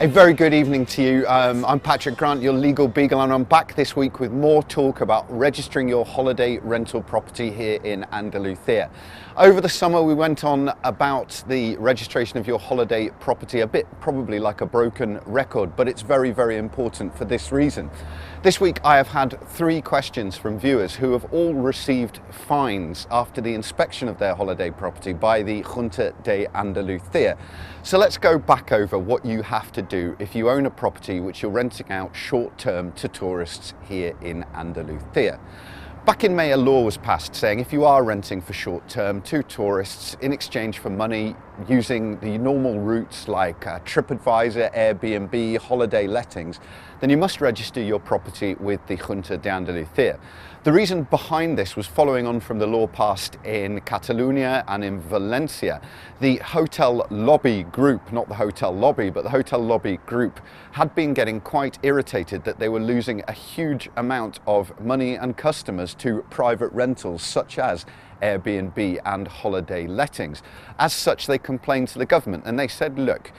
A very good evening to you. I'm Patrick Grant, your legal beagle, and I'm back this week with more talk about registering your holiday rental property here in Andalusia. Over the summer we went on about the registration of your holiday property, a bit probably like a broken record, but it's very, very important for this reason. This week I have had 3 questions from viewers who have all received fines after the inspection of their holiday property by the Junta de Andalucía. So let's go back over what you have to do if you own a property which you're renting out short-term to tourists here in Andalusia. Back in May, a law was passed saying if you are renting for short-term to tourists in exchange for money using the normal routes like TripAdvisor, Airbnb, holiday lettings, then you must register your property with the Junta de Andalucía. The reason behind this was following on from the law passed in Catalonia and in Valencia. The hotel lobby group, not the hotel lobby, but the hotel lobby group had been getting quite irritated that they were losing a huge amount of money and customers to private rentals such as Airbnb and holiday lettings. As such, they complained to the government and they said, look,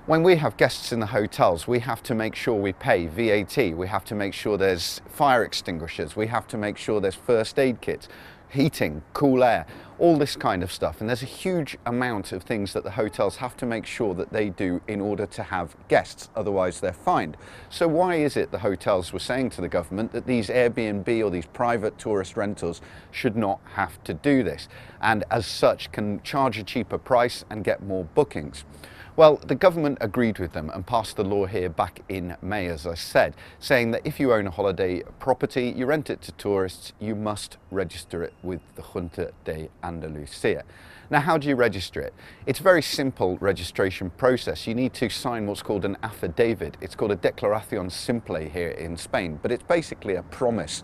when we have guests in the hotels, we have to make sure we pay VAT, we have to make sure there's fire extinguishers, we have to make sure there's first aid kits, heating, cool air, all this kind of stuff. And there's a huge amount of things that the hotels have to make sure that they do in order to have guests, otherwise they're fined. So why is it the hotels were saying to the government that these Airbnb or these private tourist rentals should not have to do this, and as such can charge a cheaper price and get more bookings? Well, the government agreed with them and passed the law here back in May, as I said, saying that if you own a holiday property, you rent it to tourists, you must register it with the Junta de Andalucía. Now, how do you register it? It's a very simple registration process. You need to sign what's called an affidavit. It's called a declaración simple here in Spain, but it's basically a promise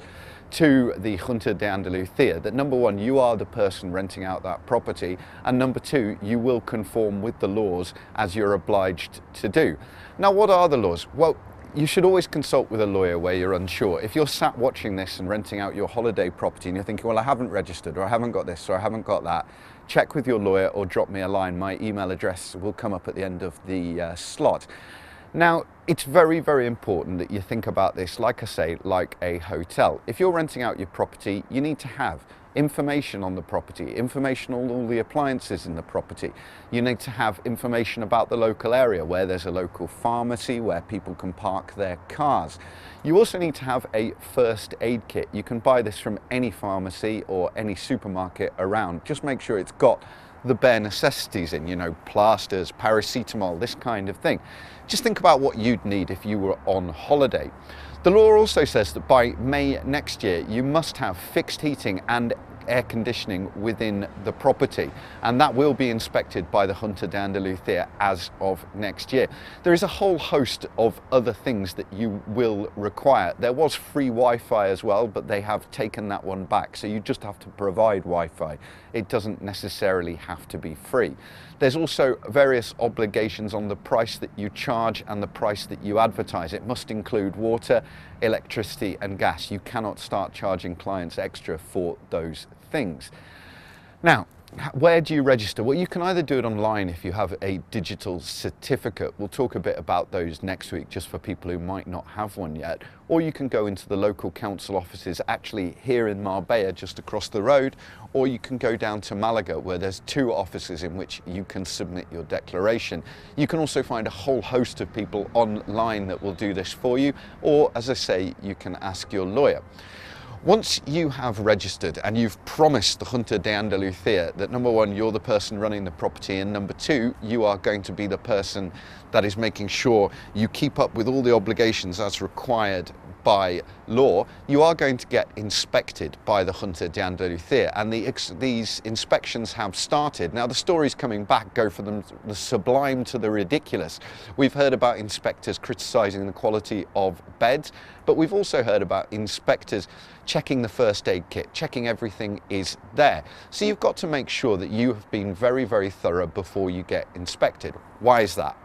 to the Junta de Andalucía that number one, you are the person renting out that property, and number two, you will conform with the laws as you're obliged to do. Now, what are the laws? Well, you should always consult with a lawyer where you're unsure. If you're sat watching this and renting out your holiday property and you're thinking, well, I haven't registered, or I haven't got this, or I haven't got that, check with your lawyer or drop me a line. My email address will come up at the end of the slot. Now, it's very, very important that you think about this, like I say, like a hotel. If you're renting out your property, you need to have information on the property, information on all the appliances in the property. You need to have information about the local area, where there's a local pharmacy, where people can park their cars. You also need to have a first aid kit. You can buy this from any pharmacy or any supermarket around. Just make sure it's got the bare necessities in, you know, plasters, paracetamol, this kind of thing. Just think about what you'd need if you were on holiday. The law also says that by May next year, you must have fixed heating and air conditioning within the property, and that will be inspected by the Junta de Andalucía as of next year. There is a whole host of other things that you will require. There was free Wi-Fi as well, but they have taken that one back, so you just have to provide Wi-Fi. It doesn't necessarily have to be free. There's also various obligations on the price that you charge and the price that you advertise. It must include water, electricity and gas. You cannot start charging clients extra for those things. Now, where do you register? Well, you can either do it online if you have a digital certificate. We'll talk a bit about those next week, just for people who might not have one yet. Or you can go into the local council offices actually here in Marbella, just across the road, or you can go down to Malaga, where there's 2 offices in which you can submit your declaration. You can also find a whole host of people online that will do this for you, or as I say, you can ask your lawyer. Once you have registered and you've promised the Junta de Andalucía that number one, you're the person running the property, and number two, you are going to be the person that is making sure you keep up with all the obligations as required by law, you are going to get inspected by the Junta de Andalucía, and these inspections have started. Now, the stories coming back go from the sublime to the ridiculous. We've heard about inspectors criticising the quality of beds, but we've also heard about inspectors checking the first aid kit, checking everything is there. So you've got to make sure that you have been very, very thorough before you get inspected. Why is that?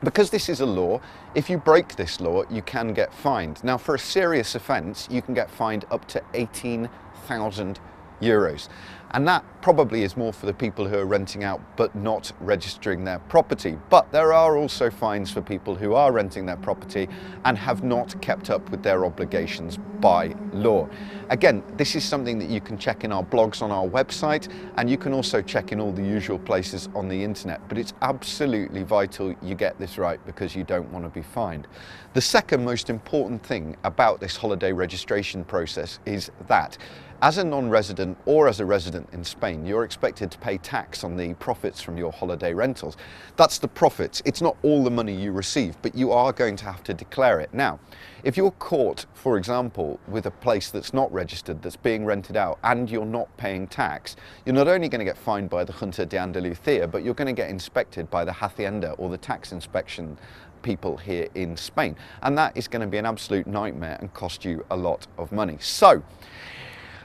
Because this is a law, if you break this law, you can get fined. Now, for a serious offence, you can get fined up to 18,000 euros. And that probably is more for the people who are renting out but not registering their property. But there are also fines for people who are renting their property and have not kept up with their obligations by law. Again, this is something that you can check in our blogs on our website, and you can also check in all the usual places on the internet. But it's absolutely vital you get this right, because you don't want to be fined. The second most important thing about this holiday registration process is that as a non-resident or as a resident in Spain, you're expected to pay tax on the profits from your holiday rentals. That's the profits. It's not all the money you receive, but you are going to have to declare it. Now, if you're caught, for example, with a place that's not registered, that's being rented out, and you're not paying tax, you're not only going to get fined by the Junta de Andalucía, but you're going to get inspected by the Hacienda, or the tax inspection people here in Spain. And that is going to be an absolute nightmare and cost you a lot of money. So,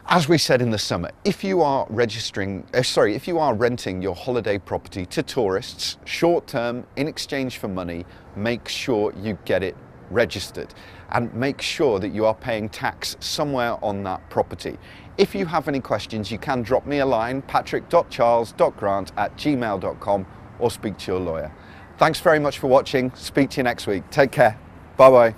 as we said in the summer, if you are if you are renting your holiday property to tourists, short term, in exchange for money, make sure you get it registered and make sure that you are paying tax somewhere on that property. If you have any questions, you can drop me a line, patrick.charles.grant@gmail.com, or speak to your lawyer. Thanks very much for watching. Speak to you next week. Take care. Bye bye.